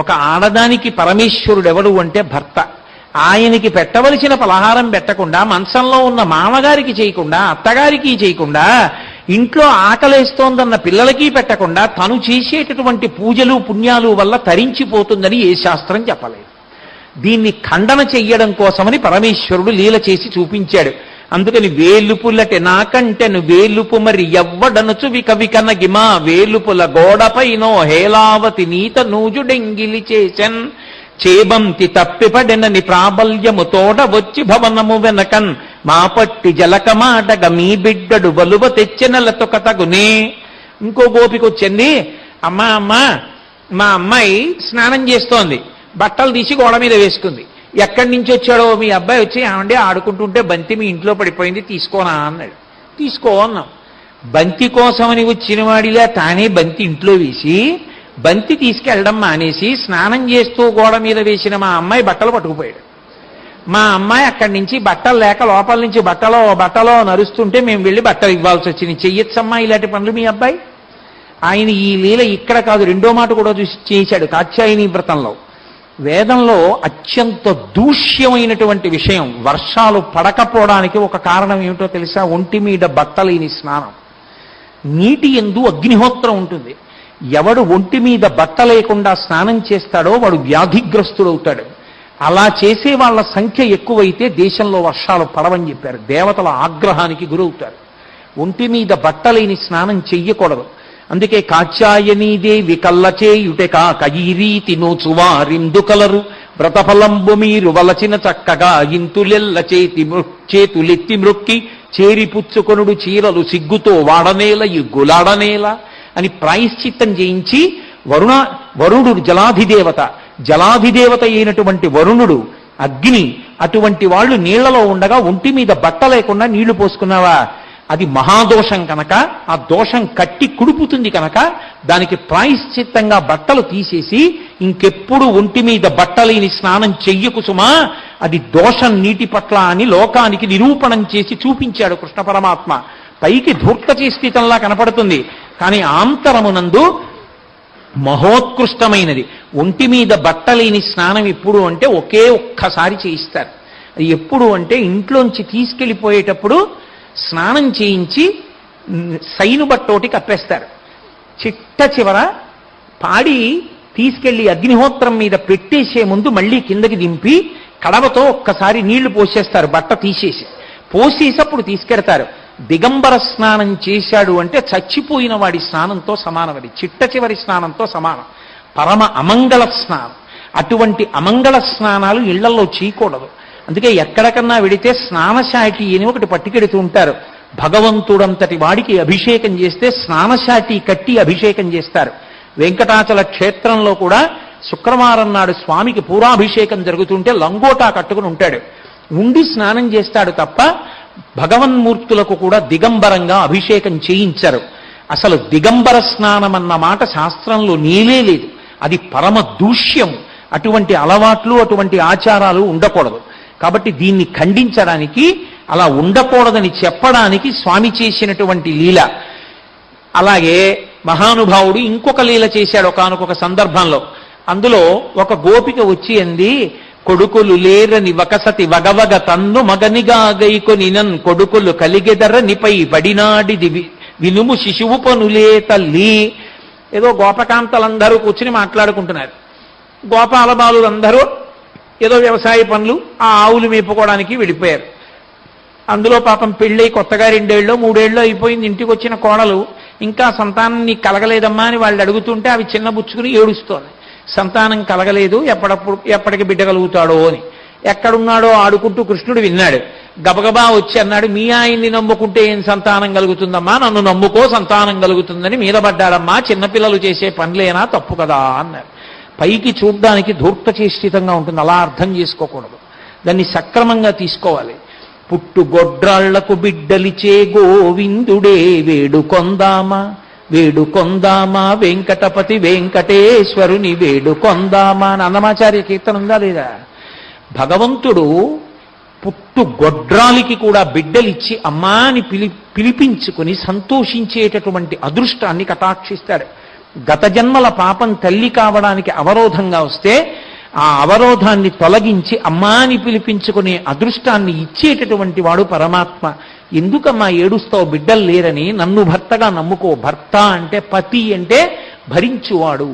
ఒక ఆడదానికి పరమేశ్వరుడు ఎవడు అంటే భర్త. ఆయనకి పెట్టవలసిన పలహారం పెట్టకుండా, మంచంలో ఉన్న మామగారికి చేయకుండా, అత్తగారికి చేయకుండా, ఇంట్లో ఆకలేస్తోందన్న పిల్లలకి పెట్టకుండా, తను చేసేటటువంటి పూజలు పుణ్యాలు వల్ల తరించిపోతుందని ఏ శాస్త్రం చెప్పలేదు. దీన్ని ఖండన చెయ్యడం కోసమని పరమేశ్వరుడు లీల చేసి చూపించాడు. అందుకని వేలుపులటే నాకంటెను వేలుపు మరి ఎవ్వడనుచు వికవికనగిమా వేలుపుల గోడపైనో హేలావతి నీత నూజుడెంగిలి చేసెన్ చేబంతి తప్పిపడెనని ప్రాబల్యము తోడ వచ్చి భవనము వెనకన్ మా పట్టి జలకమాటగ మీ బిడ్డడు వలువ తెచ్చెనలతొక తగునే. ఇంకో గోపికొచ్చింది, అమ్మా మా అమ్మాయి స్నానం చేస్తోంది, బట్టలు తీసి గోడ మీద వేసుకుంది. ఎక్కడి నుంచి వచ్చాడో మీ అబ్బాయి వచ్చి, ఏమంటే ఆడుకుంటుంటే బంతి మీ ఇంట్లో పడిపోయింది తీసుకోనా అన్నాడు. తీసుకో అన్నాం. బంతి కోసమని వచ్చిన వాడిలా తానే బంతి ఇంట్లో వేసి, బంతి తీసుకెళ్ళడం మానేసి స్నానం చేస్తూ గోడ మీద వేసిన మా అమ్మాయి బట్టలు పట్టుకుపోయాడు. మా అమ్మాయి అక్కడి నుంచి బట్టలు లేక లోపల నుంచి బట్టలో నరుస్తుంటే మేము వెళ్ళి బట్టలు ఇవ్వాల్సి వచ్చింది. చెయ్యొచ్చమ్మా ఇలాంటి పనులు మీ అబ్బాయి? ఆయన ఈ లీల ఇక్కడ కాదు, రెండో మాట కూడా చూసి చేశాడు కాత్యాయని వ్రతంలో. వేదంలో అత్యంత దూష్యమైనటువంటి విషయం వర్షాలు పడకపోవడానికి ఒక కారణం ఏమిటో తెలుసా? ఒంటి మీద బట్టలేని స్నానం. నీటి యందు అగ్నిహోత్రం ఉంటుంది. ఎవడు ఒంటి మీద బట్ట లేకుండా స్నానం చేస్తాడో వాడు వ్యాధిగ్రస్తుడవుతాడు. అలా చేసే వాళ్ళ సంఖ్య ఎక్కువైతే దేశంలో వర్షాలు పడవని చెప్పారు. దేవతల ఆగ్రహానికి గురవుతారు. ఒంటి మీద బట్టలేని స్నానం చెయ్యకూడదు. అందుకే కాత్యాయనీదేవి కల్లచేయుటెకా కయీరీతి నోచువారిందు కలరు వ్రతఫలంబు మీరు వలచిన చక్కగా ఇంతులెల్ల చేతులెత్తి మ్రొక్కి చేరిపుచ్చుకొనుడు చీరలు సిగ్గుతో వాడనేల ఇగ్గులాడనేల అని ప్రాయశ్చిత్తం చేయించి, వరుణుడు జలాధిదేవత అయినటువంటి వరుణుడు అగ్ని, అటువంటి వాళ్ళు నీళ్లలో ఉండగా ఒంటి మీద బట్ట లేకుండా నీళ్లు పోసుకున్నావా, అది మహాదోషం కనుక, ఆ దోషం కట్టి కుడుపుతుంది కనుక దానికి ప్రాయశ్చిత్తంగా బట్టలు తీసేసి ఇంకెప్పుడు ఒంటి మీద బట్టలేని స్నానం చెయ్యకు సుమా, అది దోషం నీటి పట్ల అని లోకానికి నిరూపణం చేసి చూపించాడు కృష్ణ పరమాత్మ. పైకి ధూర్తచేష్టితంలా కనపడుతుంది, కానీ ఆంతరమునందు మహోత్కృష్టమైనది. ఒంటి మీద బట్టలేని స్నానం ఎప్పుడు అంటే ఒకే ఒక్కసారి చేయిస్తారు. అది ఎప్పుడు అంటే ఇంట్లోంచి తీసుకెళ్ళిపోయేటప్పుడు స్నానం చేయించి సైను బట్టోటి కప్పేస్తారు. చిట్ట చివర పాడి తీసుకెళ్లి అగ్నిహోత్రం మీద పెట్టేసే ముందు మళ్ళీ కిందకి దింపి కడవతో ఒక్కసారి నీళ్లు పోసేస్తారు, బట్ట తీసేసి పోసేసప్పుడు తీసుకెడతారు. దిగంబర స్నానం చేశాడు అంటే చచ్చిపోయిన వాడి స్నానంతో సమానం. అది చిట్ట చివరి స్నానంతో సమానం. పరమ అమంగళ స్నానం. అటువంటి అమంగళ స్నానాలు ఇళ్లలో చేయకూడదు. అందుకే ఎక్కడికన్నా వెడితే స్నానశాటి అని ఒకటి పట్టుకెడుతూ ఉంటారు. భగవంతుడంతటి వాడికి అభిషేకం చేస్తే స్నానశాటి కట్టి అభిషేకం చేస్తారు. వెంకటాచల క్షేత్రంలో కూడా శుక్రవారం నాడు స్వామికి పూరాభిషేకం జరుగుతుంటే లంగోటా కట్టుకుని ఉంటాడు, ఉండి స్నానం చేస్తాడు తప్ప భగవన్మూర్తులకు కూడా దిగంబరంగా అభిషేకం చేయించరు. అసలు దిగంబర స్నానం అన్న మాట శాస్త్రంలో నీలే లేదు. అది పరమ దూష్యం. అటువంటి అలవాట్లు, అటువంటి ఆచారాలు ఉండకూడదు. కాబట్టి దీన్ని ఖండించడానికి, అలా ఉండకూడదని చెప్పడానికి స్వామి చేసినటువంటి లీల. అలాగే మహానుభావుడు ఇంకొక లీల చేశాడు ఒకానొక సందర్భంలో. అందులో ఒక గోపిక వచ్చి అంది, కొడుకులు లేరని వకసతి వగవగ తన్ను మగనిగా గైకొని నన్ కొడుకులు కలిగెదర నిపై పడినాడిది వినుము శిశువు పనులే తల్లి. ఏదో గోపకాంతలందరూ కూర్చుని మాట్లాడుకుంటున్నారు. గోపాల బాలులందరూ ఏదో వ్యవసాయ పనులు, ఆ ఆవులు మేపుకోవడానికి వెళ్ళిపోయారు. అందులో పాపం పెళ్ళై కొత్తగా 2 ఏళ్ళో 3 ఏళ్ళో అయిపోయింది. ఇంటికి వచ్చిన కోడలు ఇంకా సంతానం నీకు కలగలేదమ్మా అని వాళ్ళు అడుగుతుంటే అవి చిన్నబుచ్చుకుని ఏడుస్తోంది. సంతానం కలగలేదు, ఎప్పటికి బిడ్డ కలుగుతాడో అని. ఎక్కడున్నాడో ఆడుకుంటూ కృష్ణుడు విన్నాడు. గబగబా వచ్చి అన్నాడు, మీ ఆయన్ని నమ్ముకుంటే ఏం సంతానం కలుగుతుందమ్మా, నన్ను నమ్ముకో సంతానం కలుగుతుందని మీద పడ్డాడమ్మా. చిన్నపిల్లలు చేసే పనులేనా, తప్పు కదా అన్నారు. పైకి చూడ్డానికి ధూర్తచేష్టితంగా ఉంటుంది, అలా అర్థం చేసుకోకూడదు. దాన్ని సక్రమంగా తీసుకోవాలి. పుట్టు గొడ్రాళ్లకు బిడ్డలిచే గోవిందుడే వేడుకొందామా వేడుకొందామా వెంకటపతి వెంకటేశ్వరుని వేడుకొందామా అని అన్నమాచార్య కీర్తన ఉందా లేదా? భగవంతుడు పుట్టు గొడ్రాలికి కూడా బిడ్డలిచ్చి అమ్మాని పిలిపించుకుని సంతోషించేటటువంటి అదృష్టాన్ని కటాక్షిస్తాడు. గత జన్మల పాపం తల్లి కావడానికి అవరోధంగా వస్తే ఆ అవరోధాన్ని తొలగించి అమ్మా అని పిలిపించుకునే అదృష్టాన్ని ఇచ్చేటటువంటి వాడు పరమాత్మ. ఎందుకమ్మా ఏడుస్తావు బిడ్డలు లేరని? నన్ను భర్తగా నమ్ముకో. భర్త అంటే పతి అంటే భరించువాడు.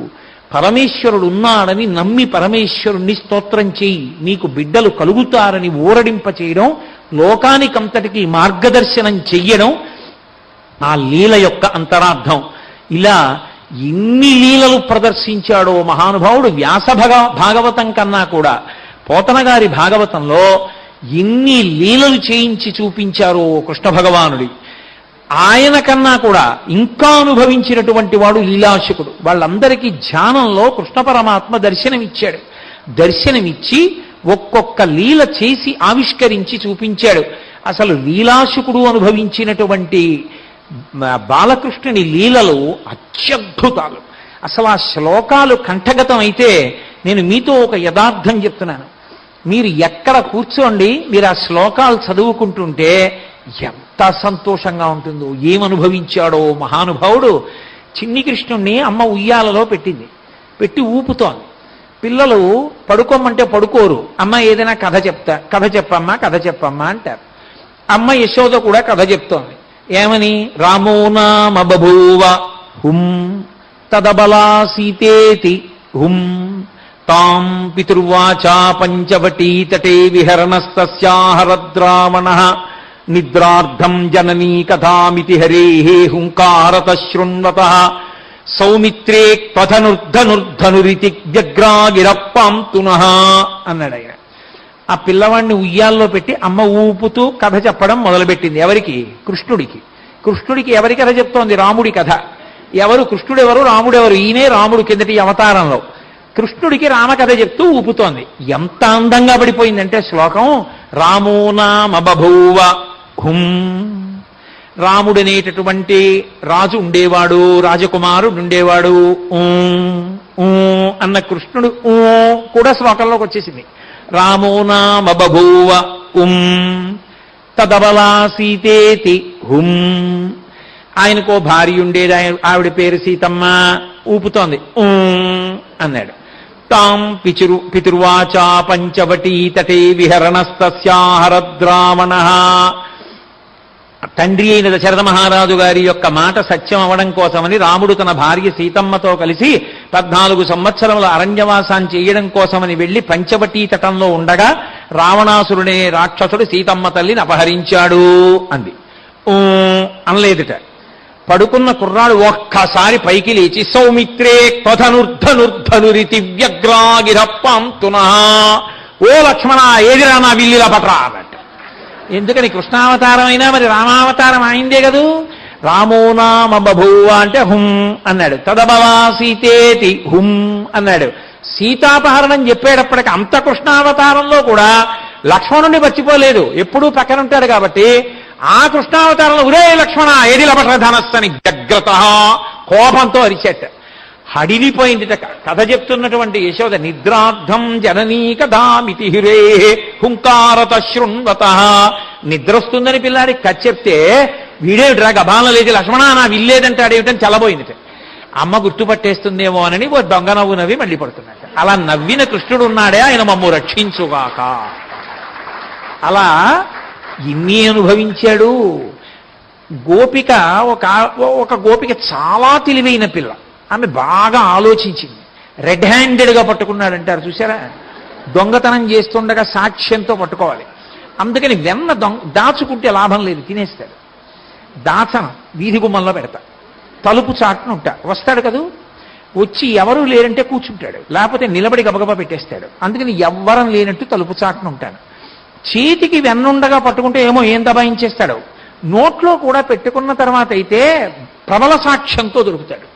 పరమేశ్వరుడు ఉన్నాడని నమ్మి పరమేశ్వరుణ్ణి స్తోత్రం చేయి. నీకు బిడ్డలు కలుగుతారని ఊరడింప చేయడం, లోకానికంతటికి మార్గదర్శనం చెయ్యడం ఆ లీల యొక్క అంతరార్థం. ఇలా ఎన్ని లీలలు ప్రదర్శించాడో మహానుభావుడు. వ్యాస భాగవతం కన్నా కూడా పోతన గారి భాగవతంలో ఎన్ని లీలలు చేయించి చూపించారో కృష్ణ భగవానుడి. ఆయన కన్నా కూడా ఇంకా అనుభవించినటువంటి వాడు లీలాశకుడు. వాళ్ళందరికీ ధ్యానంలో కృష్ణ పరమాత్మ దర్శనమిచ్చాడు. దర్శనమిచ్చి ఒక్కొక్క లీల చేసి ఆవిష్కరించి చూపించాడు. అసలు లీలాశకుడు అనుభవించినటువంటి బాలకృష్ణుని లీలలు అత్యద్భుతాలు. అసలు ఆ శ్లోకాలు కంఠగతం అయితే నేను మీతో ఒక యథార్థం చెప్తున్నాను. మీరు ఎక్కడ కూర్చోండి, మీరు ఆ శ్లోకాలు చదువుకుంటుంటే ఎంత సంతోషంగా ఉంటుందో. ఏమనుభవించాడో మహానుభావుడు. చిన్ని కృష్ణుణ్ణి అమ్మ ఉయ్యాలలో పెట్టింది, పెట్టి ఊపుతోంది. పిల్లలు పడుకోమంటే పడుకోరు. అమ్మ ఏదైనా కథ చెప్పమ్మా అంటారు. అమ్మ యశోద కూడా కథ చెప్తోంది. ఏమని? రామో నామ బభూవ హుం తదబలా సీతేతి హుం తాం పితుర్వాచా పంచవటీ తటే విహరణస్తస్యాహరద్రామణః నిద్రార్థం జననీ కథామితి హరేః హుంకారత శృణ్వతః సౌమిత్రే క్వధనుర్ధనుర్ధనురితి వ్యగ్రాగిరప్పాంతునః అన్నాడు ఆయన. ఆ పిల్లవాడిని ఉయ్యాల్లో పెట్టి అమ్మ ఊపుతూ కథ చెప్పడం మొదలుపెట్టింది. ఎవరికి? కృష్ణుడికి. కృష్ణుడికి ఎవరి కథ చెప్తోంది? రాముడి కథ. ఎవరు? కృష్ణుడెవరు, రాముడెవరు? ఈయనే రాముడు కిందటి అవతారంలో. కృష్ణుడికి రామకథ చెప్తూ ఊపుతోంది. ఎంత అందంగా పడిపోయిందంటే శ్లోకం. రామో నామ బభూవ హుం. రాముడనేటటువంటి రాజు ఉండేవాడు, రాజకుమారుడు ఉండేవాడు. అన్న కృష్ణుడు కూడా శ్లోకంలోకి వచ్చేసింది. రామో నామ బభూవ తదబలా సీతేతి హుం. ఆయనకో భార్య ఉండేది, ఆవిడ పేరు సీతమ్మ. ఊపుతోంది అన్నాడు. తాం పితుర్వాచా పంచవటీ తటే విహరణస్తస్యాహరద్రామణః. తండ్రి అయిన దశరథ మహారాజు గారి యొక్క మాట సత్యం అవడం కోసమని రాముడు తన భార్య సీతమ్మతో కలిసి 14 సంవత్సరముల అరణ్యవాసాన్ని చేయడం కోసమని వెళ్లి పంచవటీ తటంలో ఉండగా రావణాసురుడే రాక్షసుడు సీతమ్మ తల్లిని అపహరించాడు అంది. అనలేదుట. పడుకున్న కుర్రాడు ఒక్కసారి పైకి లేచి సౌమిత్రే క్వధనుర్ధనుర్ధనురితి వ్యగ్రాగిరప్పాంతునః. ఓ లక్ష్మణ, ఏదిరా నా విల్లిలా పట్రా అన్నట్టు. ఎందుకని? కృష్ణావతారం అయినా మరి రామావతారం అయిందే కదూ. రామో నామ బభూవ అంటే హుం అన్నాడు. తదబలా సీతేతి హుం అన్నాడు. సీతాపహరణం చెప్పేటప్పటికి అంత కృష్ణావతారంలో కూడా లక్ష్మణుడిని మర్చిపోలేదు, ఎప్పుడూ పక్కన ఉంటాడు కాబట్టి. ఆ కృష్ణావతారంలో ఉరే లక్ష్మణ ఏది లభట ధనస్సని వ్యగ్రత కోపంతో అరిచేట. హడిలిపోయింది కథ చెప్తున్నటువంటి యశోద. నిద్రార్థం జననీ కథామితి హిరే హుంకారత శృణ్వతః. నిద్ర వస్తుందని పిల్లాడికి కథ చెప్తే వీడేమిట్రా గబాలను లేదు, లక్ష్మణ నా విల్లేదంటాడేమిటని చల్లబోయింది. అమ్మ గుర్తుపట్టేస్తుందేమో అని ఓ దొంగ నవ్వు నవ్వి మళ్ళీ పడుతున్నాడు. అలా నవ్విన కృష్ణుడు ఉన్నాడే, ఆయన మమ్ము రక్షించుగాక. అలా ఇన్ని అనుభవించాడు. గోపిక ఒక గోపిక చాలా తెలివైన పిల్ల. ఆమె బాగా ఆలోచించింది. రెడ్ హ్యాండెడ్గా పట్టుకున్నాడంటారు చూసారా, దొంగతనం చేస్తుండగా సాక్ష్యంతో పట్టుకోవాలి. అందుకని వెన్న దాచుకుంటే లాభం లేదు, తినేస్తాడు. దాచనం వీధి గుమ్మంలో పెడతా, తలుపు చాటును ఉంటా. వస్తాడు కదూ, వచ్చి ఎవరూ లేరంటే కూర్చుంటాడు, లేకపోతే నిలబడి గబగబా పెట్టేస్తాడు. అందుకని ఎవ్వరం లేనట్టు తలుపు చాటును ఉంటాను. చేతికి వెన్నుండగా పట్టుకుంటే ఏమో ఏం దబాయించేస్తాడు. నోట్లో కూడా పెట్టుకున్న తర్వాత అయితే ప్రబల సాక్ష్యంతో దొరుకుతాడు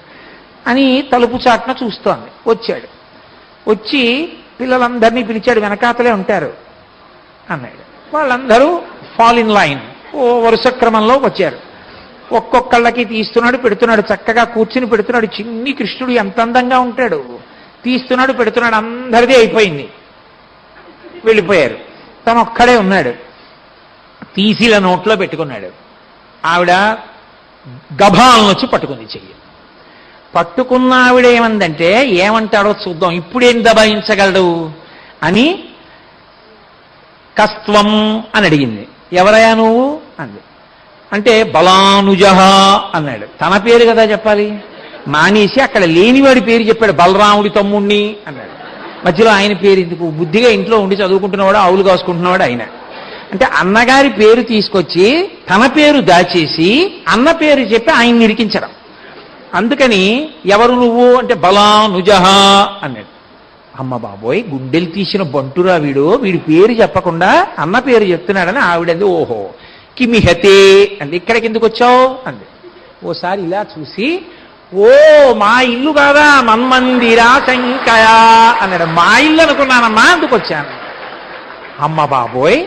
అని తలుపు చాటున చూస్తోంది. వచ్చాడు, వచ్చి పిల్లలందరినీ పిలిచాడు. వెనకాతలే ఉంటారు అన్నాడు. వాళ్ళందరూ ఫాల్ ఇన్ లైన్, ఓ వరుస క్రమంలో వచ్చారు. ఒక్కొక్కళ్ళకి తీస్తున్నాడు, పెడుతున్నాడు. చక్కగా కూర్చుని పెడుతున్నాడు. చిన్ని కృష్ణుడు ఎంత అందంగా ఉంటాడు. తీస్తున్నాడు, పెడుతున్నాడు. అందరిది అయిపోయింది, వెళ్ళిపోయారు. తను ఒక్కడే ఉన్నాడు. తీసిల నోట్లో పెట్టుకున్నాడు. ఆవిడ గభాలను వచ్చి పట్టుకుంది చెయ్యి. పట్టుకున్న ఆవిడ ఏమందంటే ఏమంటాడో చూద్దాం, ఇప్పుడేం దబాయించగలడు అని కస్త్వం అని అడిగింది. ఎవరయ్యా నువ్వు అంది. అంటే బలానుజహ అన్నాడు. తన పేరు కదా చెప్పాలి, మానేసి అక్కడ లేనివాడి పేరు చెప్పాడు. బలరాముడి తమ్ముణ్ణి అన్నాడు. మధ్యలో ఆయన పేరు ఎందుకు? బుద్ధిగా ఇంట్లో ఉండి చదువుకుంటున్నవాడు, ఆవులు కాసుకుంటున్నవాడు ఆయన. అంటే అన్నగారి పేరు తీసుకొచ్చి తన పేరు దాచేసి అన్న పేరు చెప్పి ఆయన్ని ఇరికించడం. అందుకని ఎవరు నువ్వు అంటే బలానుజహ అన్నాడు. అమ్మ బాబోయ్, గుండెలు తీసిన బంటురా వీడు, వీడి పేరు చెప్పకుండా అన్న పేరు చెప్తున్నాడని ఆవిడంది. ఓహో కిమిహతే అంది. ఇక్కడికి ఎందుకు వచ్చావు అంది. ఓసారి ఇలా చూసి, ఓ మా ఇల్లు కాదా, మన్మందిరా శంకయా అన్నాడు. మా ఇల్లు అనుకున్నానమ్మా, అందుకు వచ్చాను. అమ్మ బాబోయ్,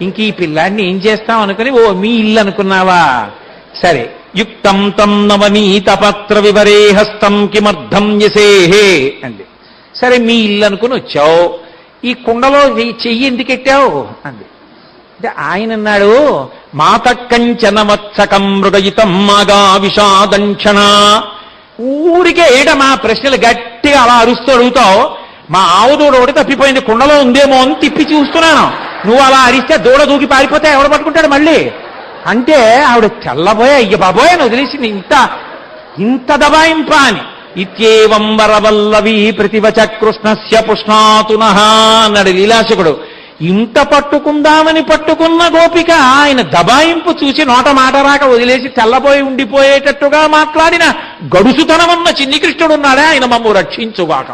ఇంక ఈ పిల్లాడిని ఏం చేస్తాం అనుకుని, ఓ మీ ఇల్లు అనుకున్నావా, సరే. యుక్తం తం నవనీత పత్ర వివరే హస్తం కిమర్థం యసేహే అంది. సరే మీ ఇల్లు అనుకుని వచ్చావు, ఈ కుండలో చెయ్యి ఎందుకెట్టావు అంది. అంటే ఆయన అన్నాడు, మాత కంచన వత్సకం మృగయితం మాగా విషాదంక్షణ. ఊరికే ఏట మా ప్రశ్నలు గట్టిగా అలా అరుస్తూ అడుగుతావు. మా ఆవు దూడ ఒకటి తప్పిపోయింది, కుండలో ఉందేమో అని తిప్పి చూస్తున్నాను. నువ్వు అలా అరిస్తే దూడ దూకి పారిపోతే ఎవడు పట్టుకుంటాడు మళ్ళీ అంటే ఆవిడ తెల్లబోయే, అయ్య బాబోయ్ అని వదిలేసింది. ఇంత దబాయింపా అని. ఇత్యేవం వరవల్లవి ప్రతివచ కృష్ణస్య పుష్ణాతునః అన్నాడు లీలాశకుడు. ఇంత పట్టుకుందామని పట్టుకున్న గోపిక ఆయన దబాయింపు చూసి నోట మాట రాక వదిలేసి తెల్లబోయి ఉండిపోయేటట్టుగా మాట్లాడిన గడుసుతనమన్న చిన్ని కృష్ణుడున్నాడే, ఆయన మమ్ము రక్షించుగాక.